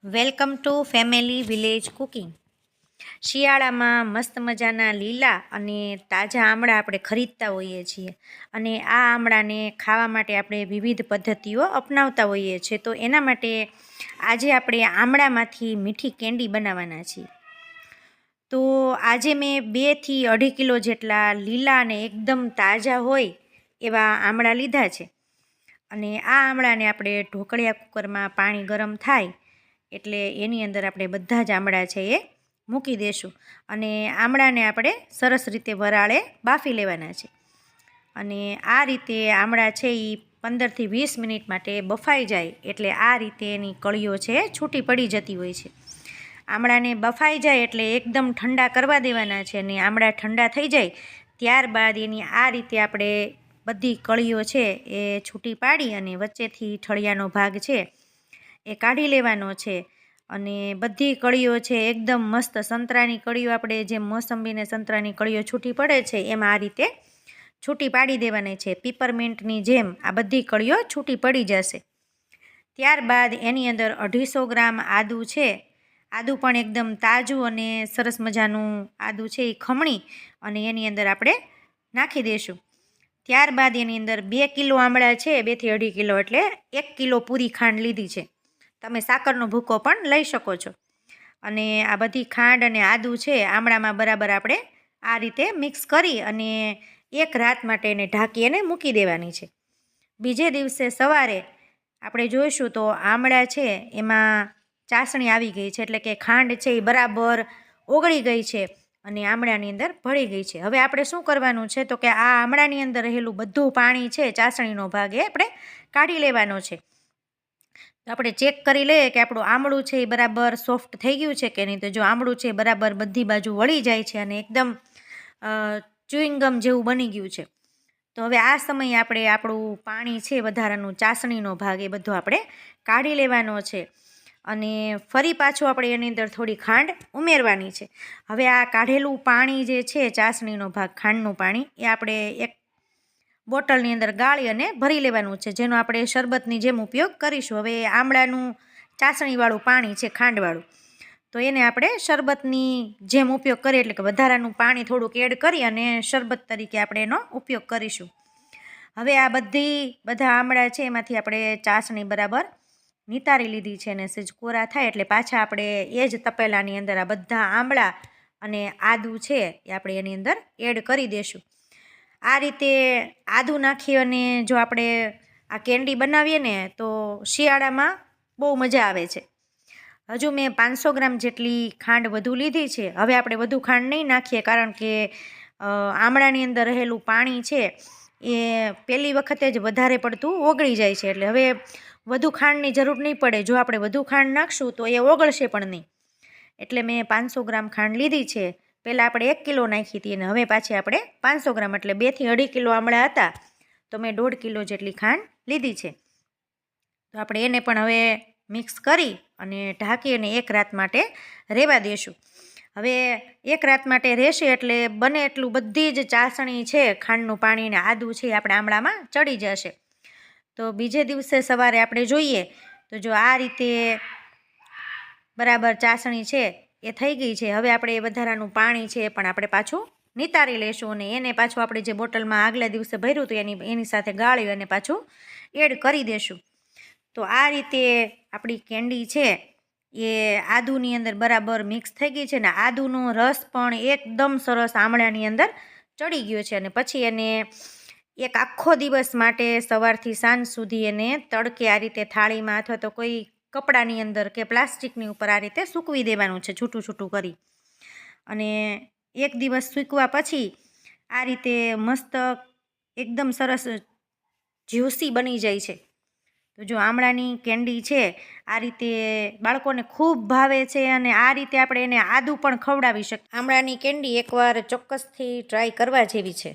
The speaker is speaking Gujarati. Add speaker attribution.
Speaker 1: Welcome to family village cooking. શિયાળામાં મસ્ત મજાના લીલા અને તાજા આમળા આપણે ખરીદતા હોઈએ છીએ અને આ આમળાને ખાવા માટે આપણે વિવિધ પદ્ધતિઓ અપનાવતા હોઈએ છીએ. તો એના માટે આજે આપણે આમળામાંથી મીઠી કેન્ડી બનાવવાના છીએ. તો આજે મેં 2 થી 2.5 કિલો જેટલા લીલા અને એકદમ તાજા હોય એવા આમળા લીધા છે અને આ આમળાને આપણે ઢોકળિયા કુકરમાં પાણી ગરમ થાય એટલે એની અંદર આપણે બધા જ આમળા છે એ મૂકી દઈશું અને આમળાને આપણે સરસ રીતે વરાળે બાફી લેવાના છે. અને આ રીતે આમળા છે એ 15 થી 20 મિનિટ માટે બફાઈ જાય એટલે આ રીતે એની કળીઓ છે છૂટી પડી જતી હોય છે. આમળાને બફાઈ જાય એટલે એકદમ ઠંડા કરવા દેવાના છે અને આમળા ઠંડા થઈ જાય ત્યારબાદ એની આ રીતે આપણે બધી કળીઓ છે એ છૂટી પાડી અને વચ્ચેથી ઠળિયાનો ભાગ છે એ કાઢી લેવાનો છે. અને બધી કળીઓ છે એકદમ મસ્ત સંતરાની કળીઓ આપણે જેમ મોસંબીને સંતરાની કળીઓ છૂટી પડે છે એમ આ રીતે છૂટી પાડી દેવાની છે. પીપરમિન્ટની જેમ આ બધી કળીઓ છૂટી પડી જશે. ત્યારબાદ એની અંદર 250 ગ્રામ આદું છે. આદું પણ એકદમ તાજું અને સરસ મજાનું આદું છે એ ખમણી અને એની અંદર આપણે નાખી દઈશું. ત્યારબાદ એની અંદર 2 કિલો આમળા છે, 2 થી 2.5 કિલો એટલે 1 કિલો પૂરી ખાંડ લીધી છે. તમે સાકરનો ભૂકો પણ લઈ શકો છો. અને આ બધી ખાંડ અને આદું છે આમળામાં બરાબર આપણે આ રીતે મિક્સ કરી અને 1 રાત માટે એને ઢાંકી અને મૂકી દેવાની છે. બીજે દિવસે સવારે આપણે જોઈશું તો આમળા છે એમાં ચાસણી આવી ગઈ છે એટલે કે ખાંડ છે એ બરાબર ઓગળી ગઈ છે અને આમળાની અંદર ભળી ગઈ છે. હવે આપણે શું કરવાનું છે તો કે આ આમળાની અંદર રહેલું બધું પાણી છે ચાસણીનો ભાગ એ આપણે કાઢી લેવાનો છે. તો આપણે ચેક કરી લઈએ કે આપણું આમળું છે એ બરાબર સોફ્ટ થઈ ગયું છે કે નહીં. તો જો આમળું છે બરાબર બધી બાજુ વળી જાય છે અને એકદમ ચ્યુઇંગમ જેવું બની ગયું છે. તો હવે આ સમયે આપણે આપણું પાણી છે વધારાનું ચાસણીનો ભાગ એ બધો આપણે કાઢી લેવાનો છે અને ફરી પાછું આપણે એની અંદર થોડી ખાંડ ઉમેરવાની છે. હવે આ કાઢેલું પાણી જે છે ચાસણીનો ભાગ ખાંડનું પાણી એ આપણે એક બોટલની અંદર ગાળી અને ભરી લેવાનું છે જેનો આપણે શરબતની જેમ ઉપયોગ કરીશું. હવે આમળાનું ચાસણીવાળું પાણી છે ખાંડવાળું તો એને આપણે શરબતની જેમ ઉપયોગ કરીએ એટલે કે વધારાનું પાણી થોડુંક એડ કરી અને શરબત તરીકે આપણે એનો ઉપયોગ કરીશું. હવે આ બધા આમળા છે એમાંથી આપણે ચાસણી બરાબર નિતારી લીધી છે અને સેજ કોરા થાય એટલે પાછા આપણે એ જ તપેલાની અંદર આ બધા આમળા અને આદું છે એ આપણે એની અંદર એડ કરી દઈશું. આ રીતે આદું નાખી અને જો આપણે આ કેન્ડી બનાવીએ ને તો શિયાળામાં બહુ મજા આવે છે. હજુ મેં 500 ગ્રામ જેટલી ખાંડ વધુ લીધી છે. હવે આપણે વધુ ખાંડ નહીં નાખીએ કારણ કે આમળાની અંદર રહેલું પાણી છે એ પહેલી વખતે જ વધારે પડતું ઓગળી જાય છે એટલે હવે વધુ ખાંડની જરૂર નહીં પડે. જો આપણે વધુ ખાંડ નાખશું તો એ ઓગળશે પણ નહીં. એટલે મેં 500 ગ્રામ ખાંડ લીધી છે. પહેલાં આપણે 1 કિલો નાખી હતી અને હવે પાછી આપણે 500 ગ્રામ એટલે 2 થી 2.5 કિલો આમળા હતા તો મેં 1.5 કિલો જેટલી ખાંડ લીધી છે. તો આપણે એને પણ હવે મિક્સ કરી અને ઢાંકી અને 1 રાત માટે રહેવા દઈશું. હવે 1 રાત માટે રહેશે એટલે બને એટલું બધી જ ચાસણી છે ખાંડનું પાણી અને આદું છે આપણે આમળામાં ચડી જશે. તો બીજે દિવસે સવારે આપણે જોઈએ તો જો આ રીતે બરાબર ચાસણી છે એ થઈ ગઈ છે. હવે આપણે એ વધારાનું પાણી છે એ પણ આપણે પાછું નિતારી લઈશું અને એને પાછું આપણે જે બોટલમાં આગલા દિવસે ભર્યું હતું એની સાથે ગાળી અને પાછું એડ કરી દઈશું. તો આ રીતે આપણી કેન્ડી છે એ આદુની અંદર બરાબર મિક્સ થઈ ગઈ છે ને આદુનો રસ પણ એકદમ સરસ આમળાની અંદર ચડી ગયો છે. અને પછી એને એક આખો દિવસ માટે સવારથી સાંજ સુધી એને તડકે આ રીતે થાળીમાં અથવા તો કોઈ કપડાની અંદર કે પ્લાસ્ટિકની ઉપર આ રીતે સૂકવી દેવાનું છે છૂટું છૂટું કરી. અને 1 દિવસ સૂકવા પછી આ રીતે મસ્ત એકદમ સરસ જ્યુસી બની જાય છે. તો જો આમળાની કેન્ડી છે આ રીતે બાળકોને ખૂબ ભાવે છે અને આ રીતે આપણે એને આદું પણ ખવડાવી શકીએ. આમળાની કેન્ડી એકવાર ચોક્કસથી ટ્રાય કરવા જેવી છે.